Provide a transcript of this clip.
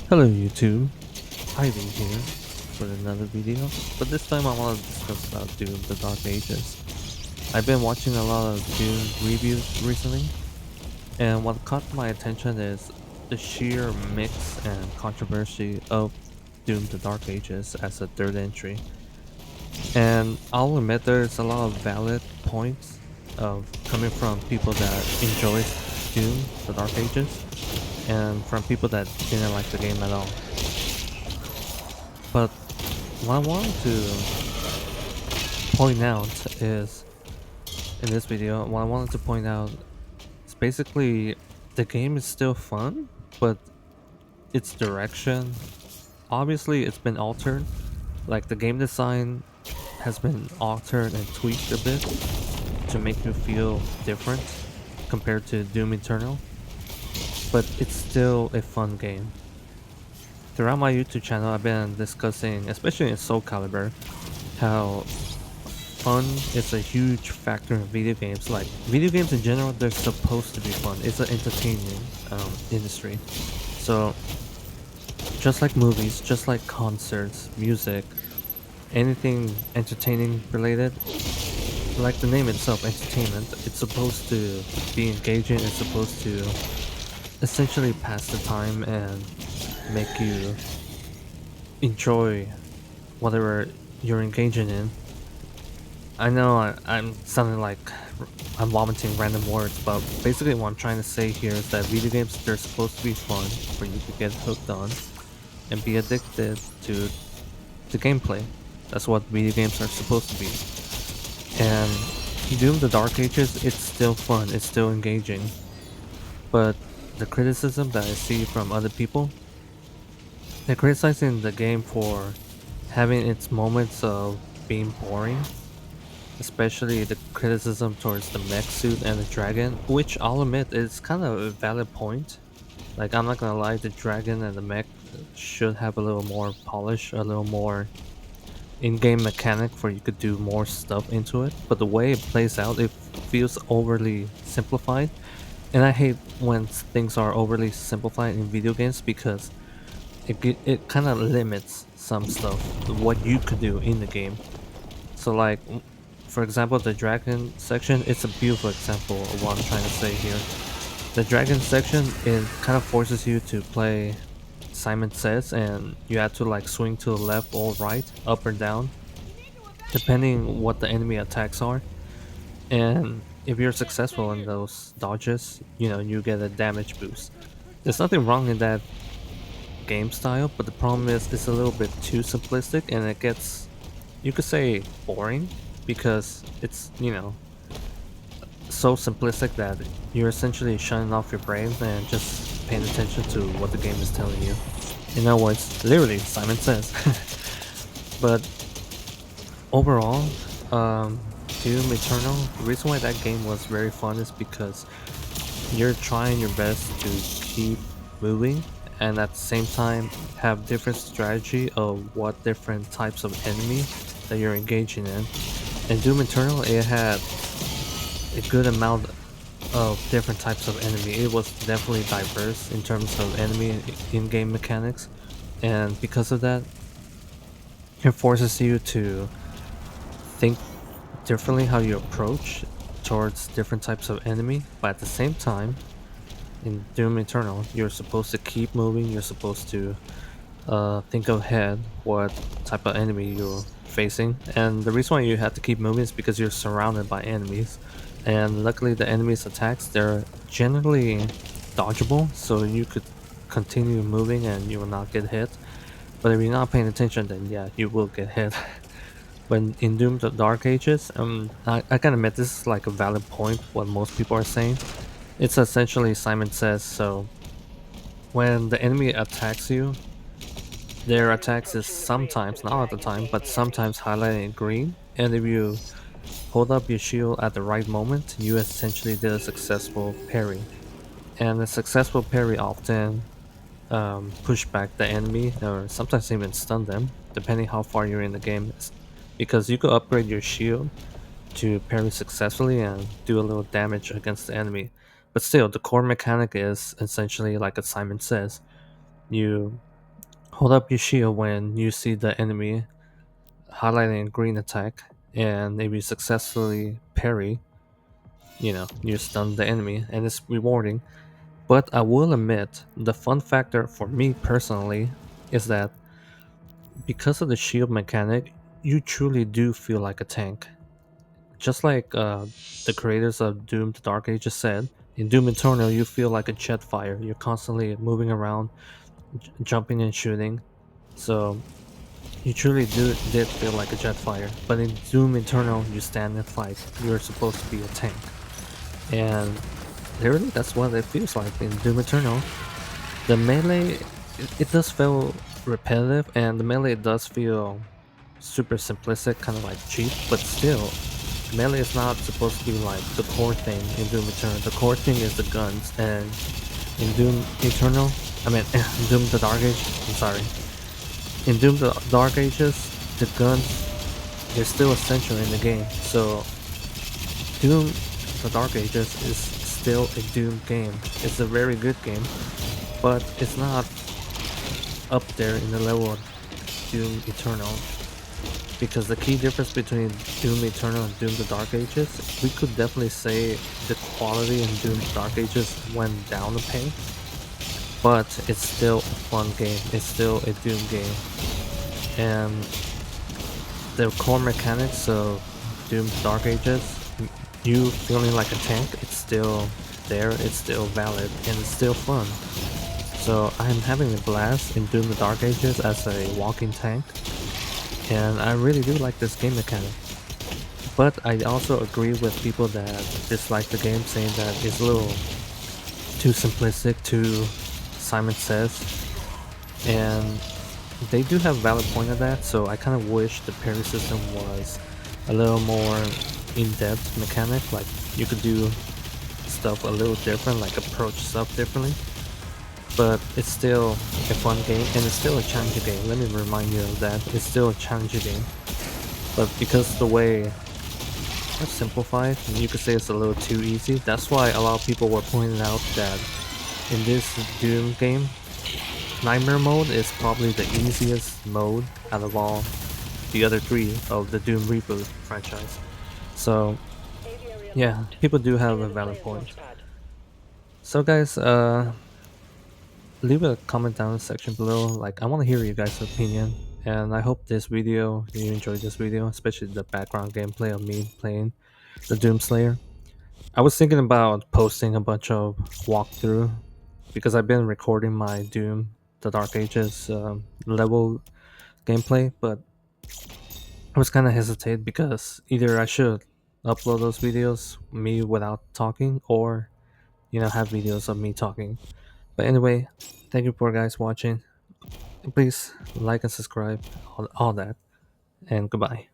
Hello YouTube, Ivy here with another video, but this time I want to discuss about Doom the Dark Ages. I've been watching a lot of Doom reviews recently, and what caught my attention is the sheer mix and controversy of Doom the Dark Ages as a third entry. And I'll admit there's a lot of valid points of coming from people that enjoys Doom the Dark Ages and from people that didn't like the game at all. But what I want to point out is in this video, what I wanted to point out is basically the game is still fun, but its direction, obviously, it's been altered. Like the game design has been altered and tweaked a bit to make you feel different compared to Doom Eternal, but it's still a fun game. Throughout my YouTube channel, I've been discussing, especially in Soul Calibur, how fun is a huge factor in video games. Like video games in general, they're supposed to be fun. It's an entertaining industry. So just like movies, just like concerts, music, anything entertaining related, like the name itself, entertainment, it's supposed to be engaging. It's supposed to essentially pass the time and make you enjoy whatever you're engaging in. I know I'm sounding like I'm vomiting random words, but basically what I'm trying to say here is that video games, they're supposed to be fun for you to get hooked on and be addicted to the gameplay. That's what video games are supposed to be. And Doom the Dark Ages, it's still fun, it's still engaging. But the criticism that I see from other people, they're criticizing the game for having its moments of being boring, especially the criticism towards the mech suit and the dragon, which I'll admit is kind of a valid point. Like, I'm not gonna lie, the dragon and the mech should have a little more polish, a little more in-game mechanic for you could do more stuff into it. But the way it plays out, it feels overly simplified. And I hate when things are overly simplified in video games because it kind of limits some stuff, what you could do in the game. So like, for example, the dragon section, it's a beautiful example of what I'm trying to say here. The dragon section, it kind of forces you to play Simon Says, and you have to like swing to the left or right, up or down, depending what the enemy attacks are. And if you're successful in those dodges, you get a damage boost. There's nothing wrong in that game style, but the problem is it's a little bit too simplistic and it gets, you could say, boring because it's, so simplistic that you're essentially shutting off your brain and just paying attention to what the game is telling you. In other words, literally, Simon Says. But overall, Doom Eternal, the reason why that game was very fun is because you're trying your best to keep moving and at the same time have different strategy of what different types of enemy that you're engaging in. In Doom Eternal, it had a good amount of different types of enemy. It was definitely diverse in terms of enemy in-game mechanics, and because of that, it forces you to think differently how you approach towards different types of enemy. But at the same time, in Doom Eternal, you're supposed to keep moving. You're supposed to think ahead what type of enemy you're facing. And the reason why you have to keep moving is because you're surrounded by enemies. And luckily, the enemies' attacks, they're generally dodgeable, so you could continue moving and you will not get hit. But if you're not paying attention, then yeah, you will get hit. When in Doom the Dark Ages, I can admit this is like a valid point, what most people are saying. It's essentially Simon Says, so when the enemy attacks you, their attacks is sometimes, not all the time, but sometimes highlighted in green. And if you hold up your shield at the right moment, you essentially did a successful parry. And a successful parry often push back the enemy or sometimes even stun them, depending how far you're in the game. Because you could upgrade your shield to parry successfully and do a little damage against the enemy. But still, the core mechanic is essentially like a Simon Says. You hold up your shield when you see the enemy highlighting a green attack, and if you successfully parry, you stun the enemy, and it's rewarding. But I will admit, the fun factor for me personally is that because of the shield mechanic, you truly do feel like a tank. Just like the creators of Doom the Dark Ages said, in Doom Eternal, you feel like a jet fire. You're constantly moving around, jumping and shooting. So you truly did feel like a jet fire. But in Doom Eternal, you stand and fight. You're supposed to be a tank. And literally, that's what it feels like in Doom Eternal. The melee, it does feel repetitive, and the melee does feel super simplistic, kind of like cheap, but still, melee is not supposed to be like the core thing in Doom Eternal. The core thing is the guns, and in Doom Eternal, I mean, Doom the Dark Age, I'm sorry. In Doom the Dark Ages, the guns, they're still essential in the game. So, Doom the Dark Ages is still a Doom game. It's a very good game, but it's not up there in the level of Doom Eternal. Because the key difference between Doom Eternal and Doom the Dark Ages, we could definitely say the quality in Doom the Dark Ages went down a peg, but it's still a fun game. It's still a Doom game. And the core mechanics of Doom the Dark Ages, you feeling like a tank, it's still there, it's still valid, and it's still fun. So I'm having a blast in Doom the Dark Ages as a walking tank, and I really do like this game mechanic. But I also agree with people that dislike the game, saying that it's a little too simplistic, too Simon Says, and they do have a valid point of that. So I kind of wish the parry system was a little more in-depth mechanic, like you could do stuff a little different, like approach stuff differently. But it's still a fun game, and it's still a challenging game. Let me remind you of that. It's still a challenging game. But because the way it's simplified, and you could say it's a little too easy, that's why a lot of people were pointing out that in this Doom game, Nightmare mode is probably the easiest mode out of all the other three of the Doom reboot franchise. So yeah, people do have a valid point. So guys, leave a comment down in the section below. Like, I want to hear you guys' opinion, and I hope you enjoyed this video, especially the background gameplay of me playing the Doomslayer. I was thinking about posting a bunch of walkthrough because I've been recording my Doom the Dark Ages level gameplay, but I was kind of hesitate because either I should upload those videos me without talking, or have videos of me talking. But anyway, thank you for guys watching. Please like and subscribe, all that, and goodbye.